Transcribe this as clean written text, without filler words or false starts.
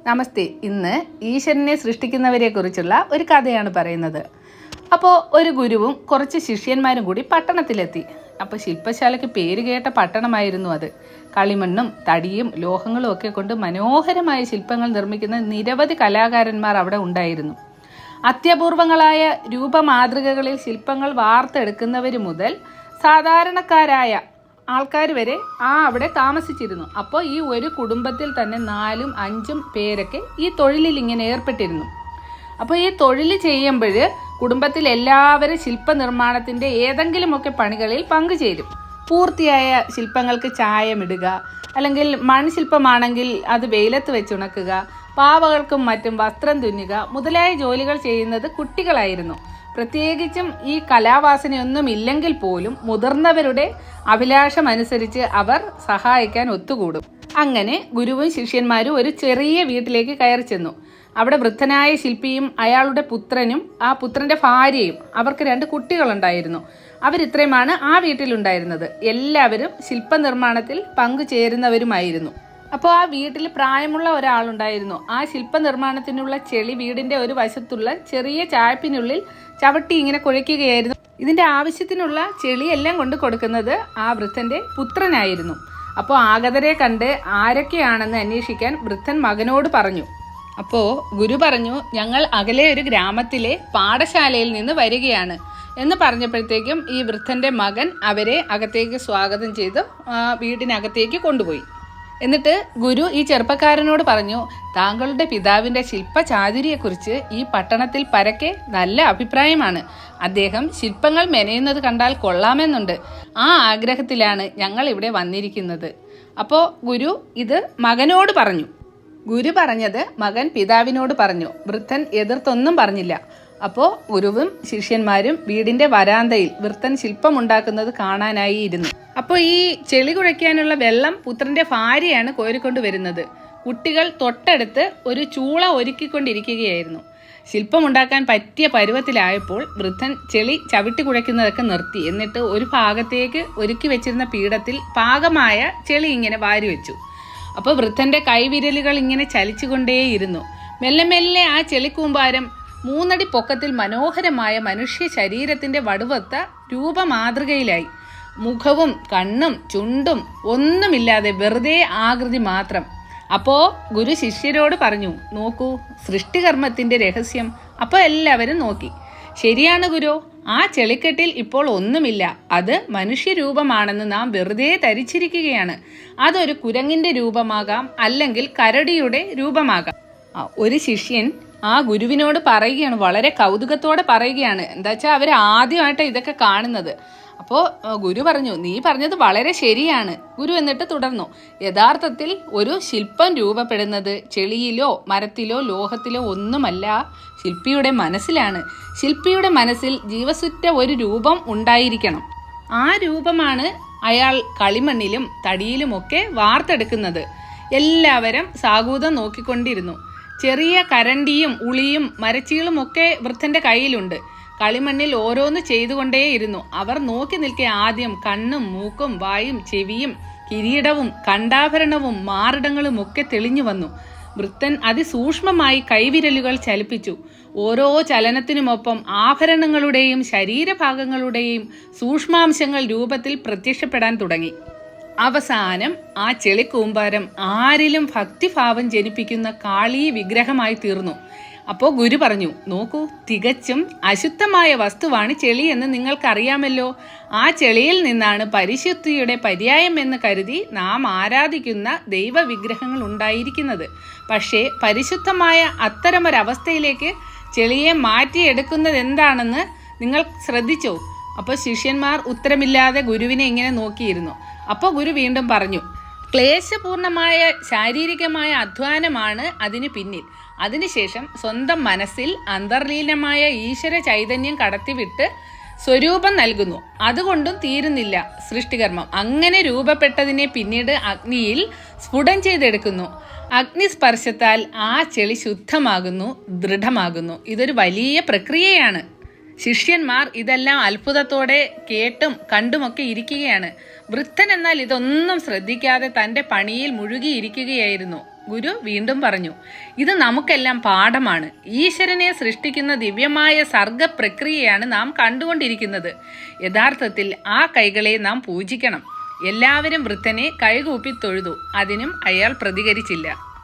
നമസ്തേ. ഇന്ന് ഈശ്വരനെ സൃഷ്ടിക്കുന്നവരെ കുറിച്ചുള്ള ഒരു കഥയാണ് പറയുന്നത്. അപ്പോൾ ഒരു ഗുരുവും കുറച്ച് ശിഷ്യന്മാരും കൂടി പട്ടണത്തിലെത്തി. അപ്പോൾ ശില്പശാലയ്ക്ക് പേര് കേട്ട പട്ടണമായിരുന്നു അത്. കളിമണ്ണും തടിയും ലോഹങ്ങളും ഒക്കെ കൊണ്ട് മനോഹരമായ ശില്പങ്ങൾ നിർമ്മിക്കുന്ന നിരവധി കലാകാരന്മാർ അവിടെ ഉണ്ടായിരുന്നു. അത്യപൂർവങ്ങളായ രൂപമാതൃകകളിൽ ശില്പങ്ങൾ വാർത്തെടുക്കുന്നവർ മുതൽ സാധാരണക്കാരായ ആൾക്കാർ വരെ അവിടെ താമസിച്ചിരുന്നു. അപ്പോൾ ഈ ഒരു കുടുംബത്തിൽ തന്നെ 4ഉം 5ഉം പേരൊക്കെ ഈ തൊഴിലിൽ ഇങ്ങനെ ഏർപ്പെട്ടിരുന്നു. അപ്പോൾ ഈ തൊഴിൽ ചെയ്യുമ്പോൾ കുടുംബത്തിൽ എല്ലാവരും ശില്പനിർമ്മാണത്തിൻ്റെ ഏതെങ്കിലുമൊക്കെ പണികളിൽ പങ്കുചേരും. പൂർത്തിയായ ശില്പങ്ങൾക്ക് ചായമിടുക, അല്ലെങ്കിൽ മൺശില്പമാണെങ്കിൽ അത് വെയിലത്ത് വെച്ചുണക്കുക, പാവകൾക്കും മറ്റും വസ്ത്രം തുന്നുക മുതലായ ജോലികൾ ചെയ്യുന്നത് കുട്ടികളായിരുന്നു. പ്രത്യേകിച്ചും ഈ കലാവാസനയൊന്നും ഇല്ലെങ്കിൽ പോലും മുതിർന്നവരുടെ അഭിലാഷമനുസരിച്ച് അവർ സഹായിക്കാൻ ഒത്തുകൂടും. അങ്ങനെ ഗുരുവും ശിഷ്യന്മാരും ഒരു ചെറിയ വീട്ടിലേക്ക് കയറി ചെന്നു. അവിടെ വൃദ്ധനായ ശില്പിയും അയാളുടെ പുത്രനും ആ പുത്രന്റെ ഭാര്യയും, അവർക്ക് 2 കുട്ടികളുണ്ടായിരുന്നു. അവരിത്രയുമാണ് ആ വീട്ടിലുണ്ടായിരുന്നത്. എല്ലാവരും ശില്പനിർമ്മാണത്തിൽ പങ്കുചേരുന്നവരുമായിരുന്നു. അപ്പോൾ ആ വീട്ടിൽ പ്രായമുള്ള ഒരാളുണ്ടായിരുന്നു. ആ ശില്പനിർമ്മാണത്തിനുള്ള ചെളി വീടിന്റെ ഒരു വശത്തുള്ള ചെറിയ ചായ്പിനുള്ളിൽ ചവിട്ടി ഇങ്ങനെ കുഴയ്ക്കുകയായിരുന്നു. ഇതിന്റെ ആവശ്യത്തിനുള്ള ചെളിയെല്ലാം കൊണ്ട് കൊടുക്കുന്നത് ആ വൃദ്ധന്റെ പുത്രനായിരുന്നു. അപ്പോൾ ആഗതരെ കണ്ട് ആരൊക്കെയാണെന്ന് അന്വേഷിക്കാൻ വൃദ്ധൻ മകനോട് പറഞ്ഞു. അപ്പോൾ ഗുരു പറഞ്ഞു, ഞങ്ങൾ അകലെ ഒരു ഗ്രാമത്തിലെ പാഠശാലയിൽ നിന്ന് വരികയാണ് എന്ന് പറഞ്ഞപ്പോഴത്തേക്കും ഈ വൃദ്ധന്റെ മകൻ അവരെ അകത്തേക്ക് സ്വാഗതം ചെയ്ത് വീടിനകത്തേക്ക് കൊണ്ടുപോയി. എന്നിട്ട് ഗുരു ഈ ചെറുപ്പക്കാരനോട് പറഞ്ഞു, താങ്കളുടെ പിതാവിൻ്റെ ശില്പചാതുരിയെക്കുറിച്ച് ഈ പട്ടണത്തിൽ പരക്കെ നല്ല അഭിപ്രായമാണ്. അദ്ദേഹം ശില്പങ്ങൾ മെനയുന്നത് കണ്ടാൽ കൊള്ളാമെന്നുണ്ട്. ആ ആഗ്രഹത്തിലാണ് ഞങ്ങൾ ഇവിടെ വന്നിരിക്കുന്നത്. അപ്പോൾ ഗുരു ഇത് മകനോട് പറഞ്ഞു. ഗുരു പറഞ്ഞത് മകൻ പിതാവിനോട് പറഞ്ഞു. വൃദ്ധൻ എതിർത്തൊന്നും പറഞ്ഞില്ല. അപ്പോൾ ഗുരുവും ശിഷ്യന്മാരും വീടിന്റെ വരാന്തയിൽ വൃദ്ധൻ ശില്പമുണ്ടാക്കുന്നത് കാണാനായി ഇരുന്നു. അപ്പോൾ ഈ ചെളി കുഴയ്ക്കാനുള്ള വെള്ളം പുത്രന്റെ ഭാര്യയാണ് കോരിക്കൊണ്ട് വരുന്നത്. കുട്ടികൾ തൊട്ടടുത്ത് ഒരു ചൂള ഒരുക്കിക്കൊണ്ടിരിക്കുകയായിരുന്നു. ശില്പമുണ്ടാക്കാൻ പറ്റിയ പരുവത്തിലായപ്പോൾ വൃദ്ധൻ ചെളി ചവിട്ടി കുഴയ്ക്കുന്നതൊക്കെ നിർത്തി. എന്നിട്ട് ഒരു ഭാഗത്തേക്ക് ഒരുക്കി വെച്ചിരുന്ന പീഠത്തിൽ പാകമായ ചെളി ഇങ്ങനെ വാരി വെച്ചു. അപ്പോൾ വൃദ്ധന്റെ കൈവിരലുകൾ ഇങ്ങനെ ചലിച്ചുകൊണ്ടേയിരുന്നു. മെല്ലെ മെല്ലെ ആ ചെളിക്കൂമ്പാരം 3 അടി പൊക്കത്തിൽ മനോഹരമായ മനുഷ്യ ശരീരത്തിന്റെ വടുവത്ത രൂപമാതൃകയിലായി. മുഖവും കണ്ണും ചുണ്ടും ഒന്നുമില്ലാതെ വെറുതെ ആകൃതി മാത്രം. അപ്പോൾ ഗുരു ശിഷ്യരോട് പറഞ്ഞു, നോക്കൂ സൃഷ്ടികർമ്മത്തിന്റെ രഹസ്യം. അപ്പോൾ എല്ലാവരും നോക്കി. ശരിയാണ് ഗുരു, ആ ചെളിക്കെട്ടിൽ ഇപ്പോൾ ഒന്നുമില്ല. അത് മനുഷ്യരൂപമാണെന്ന് നാം വെറുതെ ധരിച്ചിരിക്കുകയാണ്. അതൊരു കുരങ്ങിന്റെ രൂപമാകാം, അല്ലെങ്കിൽ കരടിയുടെ രൂപമാകാം. ഒരു ശിഷ്യൻ ആ ഗുരുവിനോട് പറയുകയാണ്, വളരെ കൗതുകത്തോടെ പറയുകയാണ്. എന്താ വെച്ചാൽ അവർ ആദ്യമായിട്ട് ഇതൊക്കെ കാണുന്നത്. അപ്പോൾ ഗുരു പറഞ്ഞു, നീ പറഞ്ഞത് വളരെ ശരിയാണ്. ഗുരു എന്നിട്ട് തുടർന്നു, യഥാർത്ഥത്തിൽ ഒരു ശില്പം രൂപപ്പെടുന്നത് ചെളിയിലോ മരത്തിലോ ലോഹത്തിലോ ഒന്നുമല്ല, ശില്പിയുടെ മനസ്സിലാണ്. ശില്പിയുടെ മനസ്സിൽ ജീവസുറ്റ ഒരു രൂപം ഉണ്ടായിരിക്കണം. ആ രൂപമാണ് അയാൾ കളിമണ്ണിലും തടിയിലുമൊക്കെ വാർത്തെടുക്കുന്നത്. എല്ലാവരും സാഗൂതം നോക്കിക്കൊണ്ടിരുന്നു. ചെറിയ കരണ്ടിയും ഉളിയും മരച്ചീളും ഒക്കെ വൃദ്ധന്റെ കയ്യിലുണ്ട്. കളിമണ്ണിൽ ഓരോന്ന് ചെയ്തുകൊണ്ടേയിരുന്നു. അവർ നോക്കി നിൽക്കെ ആദ്യം കണ്ണും മൂക്കും വായും ചെവിയും കിരീടവും കണ്ടാഭരണവും മാറിടങ്ങളും ഒക്കെ തെളിഞ്ഞു വന്നു. വൃദ്ധൻ അതിസൂക്ഷ്മമായി കൈവിരലുകൾ ചലിപ്പിച്ചു. ഓരോ ചലനത്തിനുമൊപ്പം ആഭരണങ്ങളുടെയും ശരീരഭാഗങ്ങളുടെയും സൂക്ഷ്മാംശങ്ങൾ രൂപത്തിൽ പ്രത്യക്ഷപ്പെടാൻ തുടങ്ങി. അവസാനം ആ ചെളിക്കൂമ്പാരം ആരിലും ഭക്തിഭാവം ജനിപ്പിക്കുന്ന കാളീ വിഗ്രഹമായി തീർന്നു. അപ്പോൾ ഗുരു പറഞ്ഞു, നോക്കൂ തികച്ചും അശുദ്ധമായ വസ്തുവാണ് ചെളി എന്ന് നിങ്ങൾക്കറിയാമല്ലോ. ആ ചെളിയിൽ നിന്നാണ് പരിശുദ്ധിയുടെ പര്യായം എന്ന് കരുതി നാം ആരാധിക്കുന്ന ദൈവവിഗ്രഹങ്ങൾ ഉണ്ടായിരിക്കുന്നത്. പക്ഷേ പരിശുദ്ധമായ അത്തരമൊരവസ്ഥയിലേക്ക് ചെളിയെ മാറ്റിയെടുക്കുന്നത് എന്താണെന്ന് നിങ്ങൾ ശ്രദ്ധിച്ചോ? അപ്പോൾ ശിഷ്യന്മാർ ഉത്തരമില്ലാതെ ഗുരുവിനെ ഇങ്ങനെ നോക്കിയിരുന്നു. അപ്പോൾ ഗുരു വീണ്ടും പറഞ്ഞു, ക്ലേശപൂർണമായ ശാരീരികമായ അധ്വാനമാണ് അതിന് പിന്നിൽ. അതിനുശേഷം സ്വന്തം മനസ്സിൽ അന്തർലീനമായ ഈശ്വര ചൈതന്യം കടത്തിവിട്ട് സ്വരൂപം നൽകുന്നു. അതുകൊണ്ടും തീരുന്നില്ല സൃഷ്ടികർമ്മം. അങ്ങനെ രൂപപ്പെട്ടതിനെ പിന്നീട് അഗ്നിയിൽ സ്ഫുടം ചെയ്തെടുക്കുന്നു. അഗ്നിസ്പർശത്താൽ ആ ചെളി ശുദ്ധമാകുന്നു, ദൃഢമാകുന്നു. ഇതൊരു വലിയ പ്രക്രിയയാണ്. ശിഷ്യന്മാർ ഇതെല്ലാം അത്ഭുതത്തോടെ കേട്ടും കണ്ടുമൊക്കെ ഇരിക്കുകയാണ്. വൃദ്ധൻ എന്നാൽ ഇതൊന്നും ശ്രദ്ധിക്കാതെ തൻ്റെ പണിയിൽ മുഴുകിയിരിക്കുകയായിരുന്നു. ഗുരു വീണ്ടും പറഞ്ഞു, ഇത് നമുക്കെല്ലാം പാഠമാണ്. ഈശ്വരനെ സൃഷ്ടിക്കുന്ന ദിവ്യമായ സർഗ പ്രക്രിയയാണ് നാം കണ്ടുകൊണ്ടിരിക്കുന്നത്. യഥാർത്ഥത്തിൽ ആ കൈകളെ നാം പൂജിക്കണം. എല്ലാവരും വൃദ്ധനെ കൈകൂപ്പി തൊഴുതു. അതിനും അയാൾ പ്രതികരിച്ചില്ല.